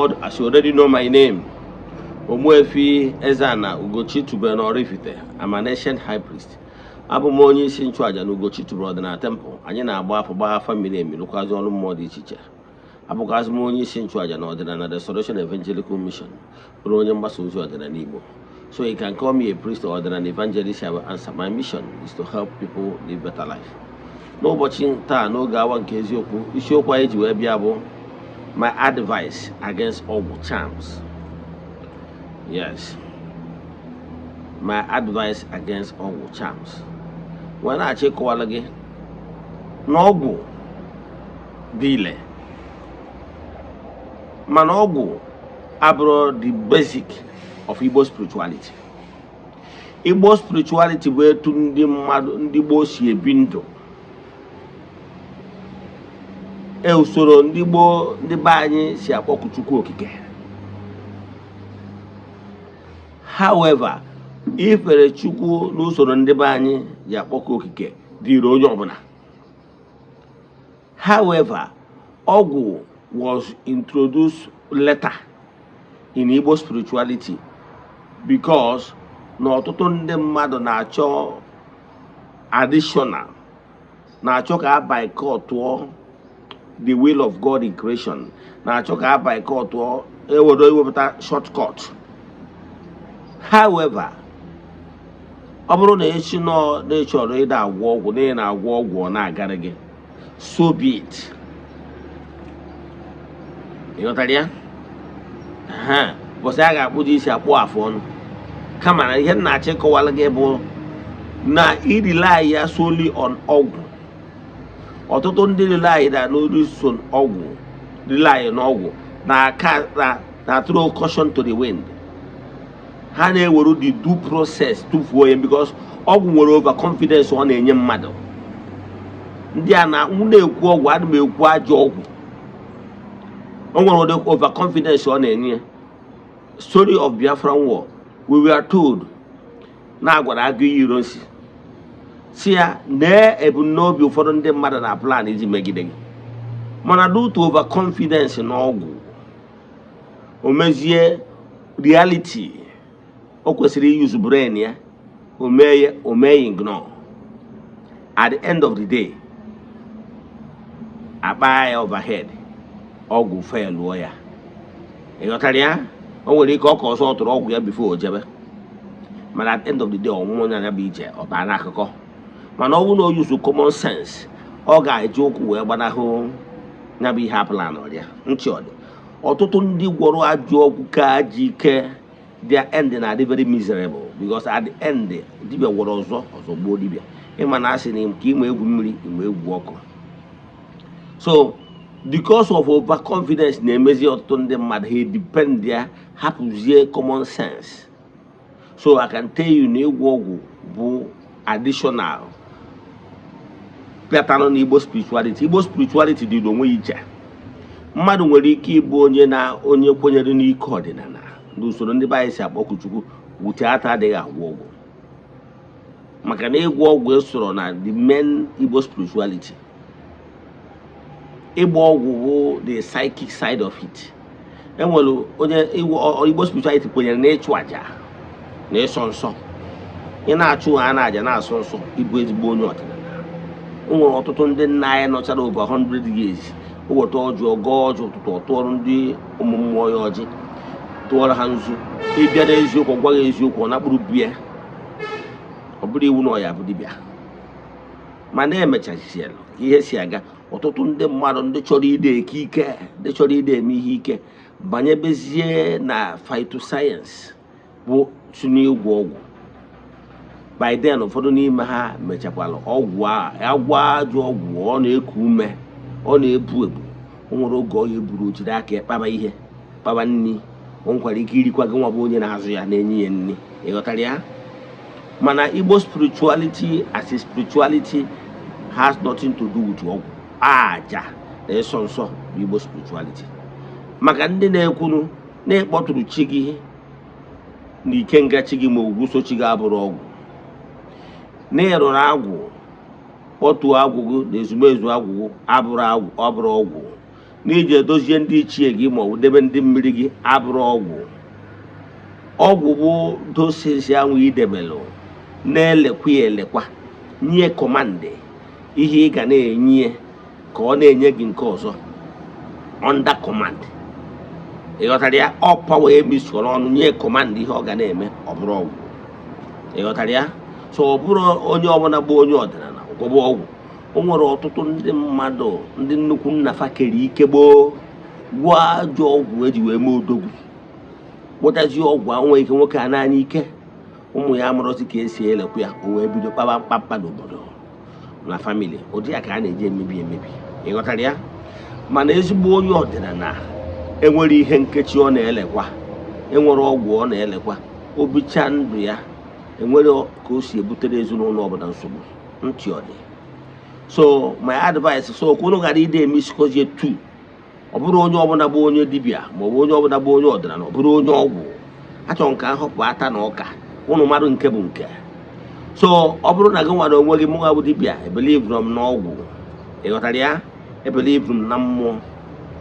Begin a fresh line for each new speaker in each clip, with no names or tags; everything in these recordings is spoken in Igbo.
called, as you already know my name, Ogbuefi Ezeana, ugochitubelu Oraifite. I'm an ancient high priest. Abụ m onye isi nchụaja na ugochitubelu na temple. Anyị na-agba afa mmiri emi lụkwazị ọrụ mmụọ dị iche iche. Abụkwazị m onye isi nchụaja na ọdịnala Restoration Evangelical Mission, bụrụ onye mgbasa ozi ọdịnala Igbo. So you can call me a priest or an evangelist. I will answer. My mission is to help people live better life. N'ụbọchị taa n'oge awa nke eziokwu, isiokwu anyị ji wee bịa bụ my advice against ogwu charms. Yes, my advice against ogwu charms. When I check all again, n'ogwu dị ile, mana ogwu abụrụ the basic of Igbo spirituality. Igbo spirituality bụ etu ndị mmadụ ndị Igbo si ebi ndụ. Usoro ndị Igbo ndị be anyị si akpọku Chukwu okike. However, ifere Chukwu n'usoro ndị be anyị ji akpọku okike dịrị onye ọbụla. However, ogwu was introduced later in Igbo spirituality because na ọtụtụ ndị mmadụ na-achọ additional, na-achọ ka a boycott the will of God in creation, na-achọ ka a boycott ewepụta shortcut. However, ọ bụrụ na echi nọ na-echọrọ ịda agwọ ọgwụ na ị na-agwọ ọgwụ ọ na-agara gị, so be it. Ịghọtara ya? Bọsị a ga-akpụji isi akpụ afụ ọnụ. Kama na ihe na-achọ ịkọwara gị bụ na irely ya solely on ogwu. Ọtụtụ ndị rely na n'olu so ogwu, rely n'ogwu na throw caution to the wind. Ha na-ewere the due process tufuo ya because ogwu nwere over confidence ọ na-enye mmadụ. Ndị a na-ekwu ogwu, adị m ekwu ajọ ogwu. O nwere over confidence ọ na-enye. Story of Biafran War, we were told na agwara agụ iro nsi si ya na ebumnobi ụfọdụ ndị mmadụ na plan iji megide gị, mana due to over confidence na ọgwụ o mezie reality. O kwesịrị use brain ya, o mee ignore. At the end of the day, akpa ya overhead, ọgwụ fail ya. Ịghọtara ya? O nwere ike ọka ọsọ tụrụ ọgwụ ya before o jebe, mana at the end of the day ọnwụnwụ ya bụ ije ọ baa n'akụkọ. Mana ọ bụrụ na o use common sense, ọ ga-eji ụkwụ wee gbanahụ ya bụ ihe apụla n'ọrịa nchi ọdị. Ọtụtụ ndị gwọrọ ajọ ọgwụ ka ji ike, their end na-adị very miserable because at the end dibịa gwọrọ ọzọ gbuo dibịa. Ịma na asị na ka ịma egwu mmiri ịma egwu ọkụ. So because of overconfidence na-emezi ọtụtụ ndị mmadụ ha depend ya hapụzie common sense. So I can tell you na ịgwọ ọgwụ bụ additional pattern na Igbo spirituality. Igbo spirituality dị n'onwe iche. Mmadụ nwere ike ịbụ onye kwenyere n'ike ọdịnala n'usoro ndị be anyị si akpọku Chukwu, wute ata adịghị agwọ ọgwụ. Maka na ịgwọ ọgwụ esoro na the main Igbo spirituality. Ịgba ọgwụ bụ the psychic side of it. Enwere onye Igbo spirituality kwenyere na ịchụ aja na ịsọ nsọ. Ị na-achụ ha na aja na-asọ nsọ, ịbụ ezigbo onye ọdịnala. O nwere ọtụtụ ndị nna anyị nọchara over 100 years. O weta ọjị ọgọ ọjị ụtụtụ tụọrọ ndị ụmụ mmụọ ya ọjị, tụọrọ ha nzu. Ịbịa n'eziokwu gwa ya eziokwu ọ na-akpụrụ bie. Ọ bụrụ iwu na ọ ya bụ dibịa. Mana emechasielu ka ihe si aga, ọtụtụ ndị mmadụ ndị chọrọ ide eke ike, ndị chọrọ ide eme ihe ike, banyebezie na phytoscience bụ si n'ịgwọ ọgwụ. By then ụfọdụ n'ime ha mechakwala ọgwụ a agwa ajọ ọgwụ, ọ na-eku ume, ọ na-ebu ebu. O nwere oge ọ ya eburu jiri aka kpaba ihe, kpaba nri. O nwekwara ike irikwa gị nwa bụ onye na-azụ ya na-enye ya nri. Ịghọtara ya? Mana Igbo spirituality as a spirituality has nothing to do with ọgwụ. Aja na ịsọ nsọ bụ Igbo spirituality. Maka ndị na-ekwunu na-ekpọtụrụ chi gị na ikenga chi gị ma ogwu so chi gị abụrụ ọgwụ. Na-erụrụ agwụ, kpọtụọ agwụ gị na ezumezu agwụ abụrụ ọgwụ. n'iji edozie ndị ichie gị ma ọ bụ debe ndị mmiri gị abụrụ ọgwụ. Ọgwụ bụ dosisi anwụ idebelụ na-elekwa ya elekwa, nye kọmandị ihe ị ga na-enye ka ọ na-enye gị nke ọzọ under command. Ịghọtara ya? Ọ pawa emisoro ọnụ nye kọmandị ihe ọ ga na-eme, ọ bụrụ ọgwụ. Ịghọtara ya? So ọ bụrụ onye ọbụla bụ onye ọdịnala gwọbụ ọgwụ. O nwere ọtụtụ ndị mmadụ, ndị nnukwu nnafa kere ike gboo gwụọ ajọ ọgwụ eji wee mee odogwu, gwọtazie ọgwụ anwe ike nwoke a n'anya ike, ụmụ ya amụrụzi ka esi elekwa ya, o wee bido kpaba mkpamkpa n'obodo na famili. Ụdị ya ka a na-eji emebi. Ịghọtara ya? Mana ezigbo onye ọdịnala enwere ihe nkechi ọ na-elekwa, enwere ọgwụ ọ na-elekwa, obicha ndụ ya enwere ka o si ebutere ezinụlọ ọbụla nsogbu. Ntị ọ dị. So my advice, so kwunu ghara ide emisikozie tu. Ọ bụrụ onye ọbụla bụ onye dibịa ma ọ bụ onye ọbụla bụ onye ọdịnala, ọ bụrụ onye ọgwụ. Achọ nke ahọpụ ata na ọka, ụnụ mmadụ nke bụ nke. So ọ bụrụ na gị nwere onwe gị mụnwa bụ dibịa, ebelivuru m n'ọgwụ. Ịghọtara ya? Ebelivuru m na mmụọ.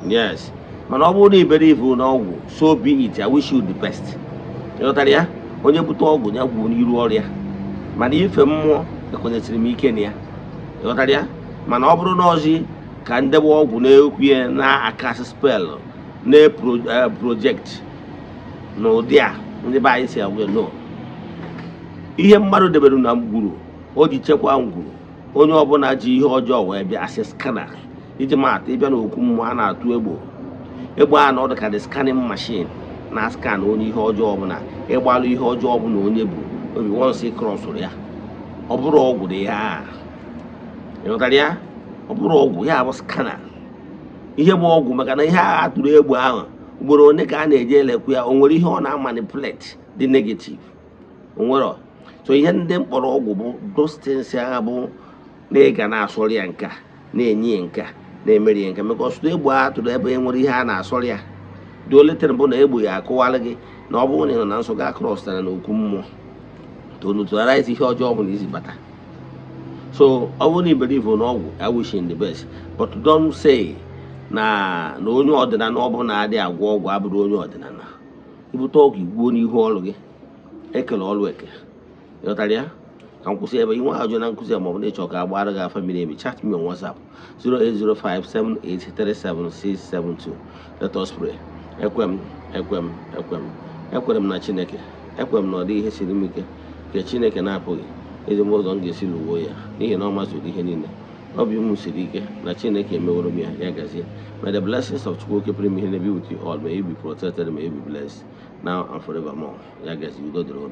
Yes. Mana ọ bụrụ na ibelivuru n'ọgwụ, so be it, I wish you the best. Ịghọtara ya? Onye bute ọgwụ ya gwụ n'iru ọrịa. Mana ife mmụọ ekwenyesiri m ike na ya. Ịghọtara ya? Mana ọ bụrụ na ọzị ka ndebe ọgwụ na-ekwu ya na-akasị spelụ na-projekt n'ụdị a ndị be anyị si agwa no. Ihe mmadụ debere na ngwuru o ji chekwa ngwuru, onye ọbụla ji ihe ọjọọ wee bịa asị skana. Iji maatụ, ịbịa n'okwu mmụọ a na-atụ egbe a na ọ dị ka the scanning machine na scan onye ihe ọjọọ ọbụla, ịgbalụ ihe ọjọọ ọbụla onye bụ obi wọnsị krọsụrụ ya. Ọ bụrụ ọgwụ dị ya. Ịghọtara ya? Ọ bụrụ ọgwụ ya bụ skana. Ihe bụ ọgwụ maka na ihe agha atụrụ egbe ahụ ugboro one ka a na-eji elekwa ya, o nwere ihe ọ na-amanipulate dị negative. O nwere. So ihe ndị mkpọrọ ọgwụ bụ dostensị agha bụ na ịga na-asọrọ ya nka, na-enye nka, na-emeri ya nka. Maka ọsụtụ egbe a tụrụ ebe e nwere ihe a na-asọrọ ya dị oletere bụ na egbe ya akụwala gị na ọ bụrụ na ị nọ na nsọ ga krọsịtara n'okwu mmụọ tonutarize ihe ọjọọ ọbụla izi bata. So ọ bụrụ na iberivu n'ọgwụ, I wish you the best, but don't say na onye ọdịnala ọ bụla na-adị agwọ ọgwụ abụrụ onye ọdịnala. Ibute ọgwụ igbuo n'ihu ọrụ gị, ekele ọrụ eke. Ịghọtara ya? Ka m kwụsị ebe. Inwe ajụ na nkụzi ma ọ bụ na ịchọ ka agbara gị afa miri emi, chat me on WhatsApp 08057837672. Let us pray. Ekwem na Chineke. Ekwem na ọ dị ihe siri m ike nke Chineke na-apụghị ezigbo ụzọ m ga-esi lụwo ya, n'ihi na ọ mazuru ihe niile. Obi m siri ike na Chineke emeworo m ya, ya gazie. May the blessings of Chukwu pụrụ m ihe na-ebi with you all. May you be protected, may you be blessed now and forevermore. Ya gazie. Udo dịrị unu.